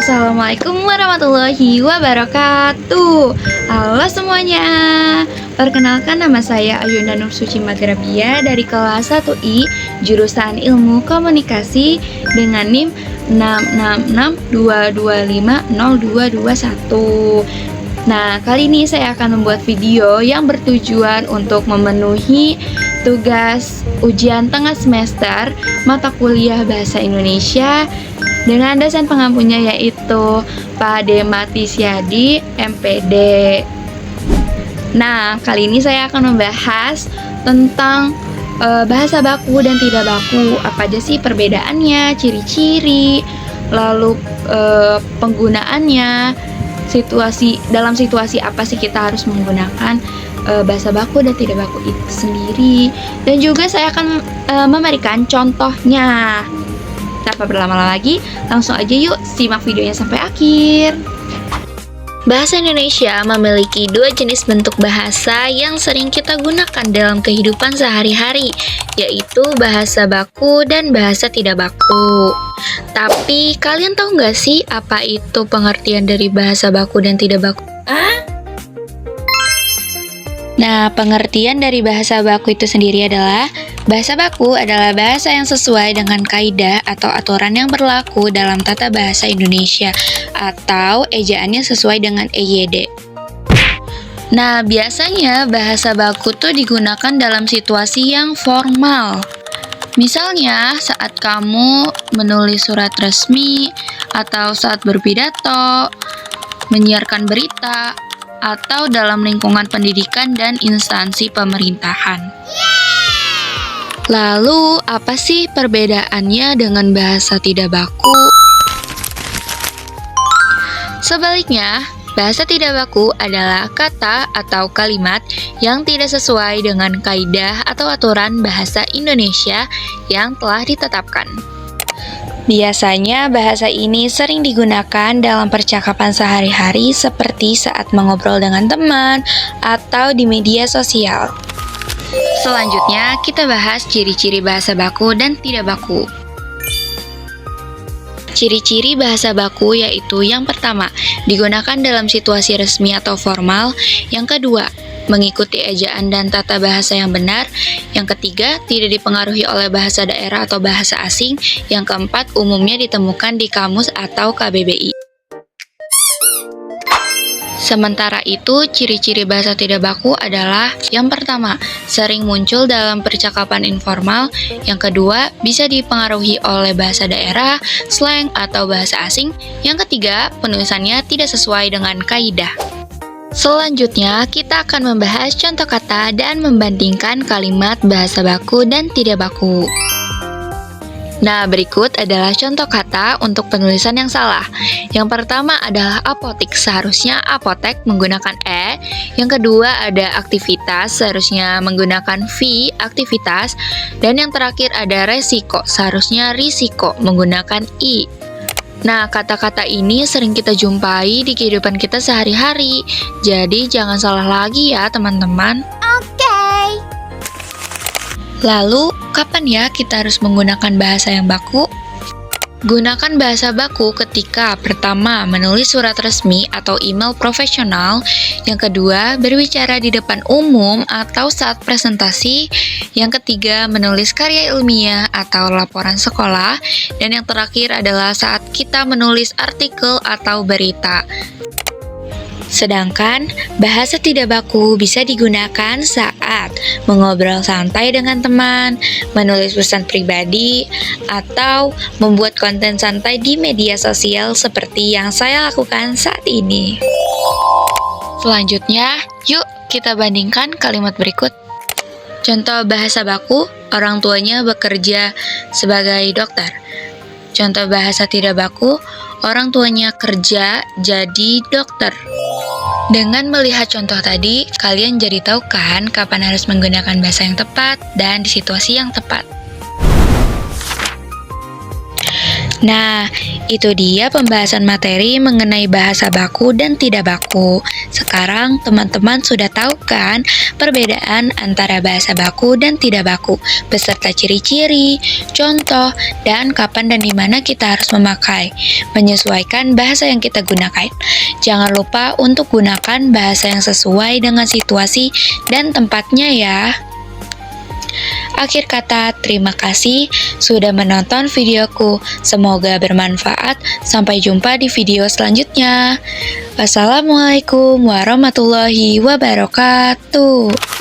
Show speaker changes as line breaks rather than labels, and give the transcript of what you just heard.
Assalamualaikum warahmatullahi wabarakatuh. Halo semuanya. Perkenalkan, nama saya Ayunda Nur Suci Magrabia dari kelas 1I jurusan Ilmu Komunikasi dengan NIM 666225021. Nah, kali ini saya akan membuat video yang bertujuan untuk memenuhi tugas ujian tengah semester mata kuliah Bahasa Indonesia dengan dosen pengampunya yaitu Pak Demati Syadi, MPD. Nah, kali ini saya akan membahas tentang bahasa baku dan tidak baku. Apa aja sih perbedaannya, ciri-ciri, lalu penggunaannya, dalam situasi apa sih kita harus menggunakan bahasa baku dan tidak baku itu sendiri. Dan juga saya akan memberikan contohnya. Tanpa berlama-lama lagi, langsung aja yuk simak videonya sampai akhir. Bahasa Indonesia memiliki dua jenis bentuk bahasa yang sering kita gunakan dalam kehidupan sehari-hari, yaitu bahasa baku dan bahasa tidak baku. Tapi kalian tahu nggak sih apa itu pengertian dari bahasa baku dan tidak baku? Nah, pengertian dari bahasa baku itu sendiri adalah bahasa baku adalah bahasa yang sesuai dengan kaidah atau aturan yang berlaku dalam tata bahasa Indonesia atau ejaannya sesuai dengan EYD. Nah, biasanya bahasa baku tuh digunakan dalam situasi yang formal. Misalnya, saat kamu menulis surat resmi atau saat berpidato, menyiarkan berita, atau dalam lingkungan pendidikan dan instansi pemerintahan. Lalu, apa sih perbedaannya dengan bahasa tidak baku? Sebaliknya, bahasa tidak baku adalah kata atau kalimat yang tidak sesuai dengan kaidah atau aturan bahasa Indonesia yang telah ditetapkan. Biasanya bahasa ini sering digunakan dalam percakapan sehari-hari seperti saat mengobrol dengan teman atau di media sosial. Selanjutnya, kita bahas ciri-ciri bahasa baku dan tidak baku. Ciri-ciri bahasa baku yaitu yang pertama, digunakan dalam situasi resmi atau formal. Yang kedua, mengikuti ejaan dan tata bahasa yang benar. Yang ketiga, tidak dipengaruhi oleh bahasa daerah atau bahasa asing. Yang keempat, umumnya ditemukan di kamus atau KBBI. Sementara itu, ciri-ciri bahasa tidak baku adalah yang pertama, sering muncul dalam percakapan informal. Yang kedua, bisa dipengaruhi oleh bahasa daerah, slang, atau bahasa asing. Yang ketiga, penulisannya tidak sesuai dengan kaidah. Selanjutnya, kita akan membahas contoh kata dan membandingkan kalimat bahasa baku dan tidak baku. Nah, berikut adalah contoh kata untuk penulisan yang salah. Yang pertama adalah apotik, seharusnya apotek menggunakan E. Yang kedua ada aktivitas, seharusnya menggunakan V, aktivitas. Dan yang terakhir ada resiko, seharusnya risiko menggunakan I. Nah, kata-kata ini sering kita jumpai di kehidupan kita sehari-hari. Jadi, jangan salah lagi ya, teman-teman. Oke. Lalu, kapan ya kita harus menggunakan bahasa yang baku? Gunakan bahasa baku ketika pertama, menulis surat resmi atau email profesional. Yang kedua, berbicara di depan umum atau saat presentasi. Yang ketiga, menulis karya ilmiah atau laporan sekolah. Dan yang terakhir adalah saat kita menulis artikel atau berita. Sedangkan, bahasa tidak baku bisa digunakan saat mengobrol santai dengan teman, menulis pesan pribadi, atau membuat konten santai di media sosial seperti yang saya lakukan saat ini. Selanjutnya, yuk kita bandingkan kalimat berikut. Contoh bahasa baku, orang tuanya bekerja sebagai dokter. Contoh bahasa tidak baku, orang tuanya kerja jadi dokter. Dengan melihat contoh tadi, kalian jadi tahu kan kapan harus menggunakan bahasa yang tepat dan di situasi yang tepat. Nah, Itu dia pembahasan materi mengenai bahasa baku dan tidak baku. Sekarang teman-teman sudah tahu kan perbedaan antara bahasa baku dan tidak baku, beserta ciri-ciri, contoh, dan kapan dan di mana kita harus memakai, menyesuaikan bahasa yang kita gunakan. Jangan lupa untuk gunakan bahasa yang sesuai dengan situasi dan tempatnya ya. Akhir kata, terima kasih sudah menonton videoku. Semoga bermanfaat. Sampai jumpa di video selanjutnya. Wassalamualaikum warahmatullahi wabarakatuh.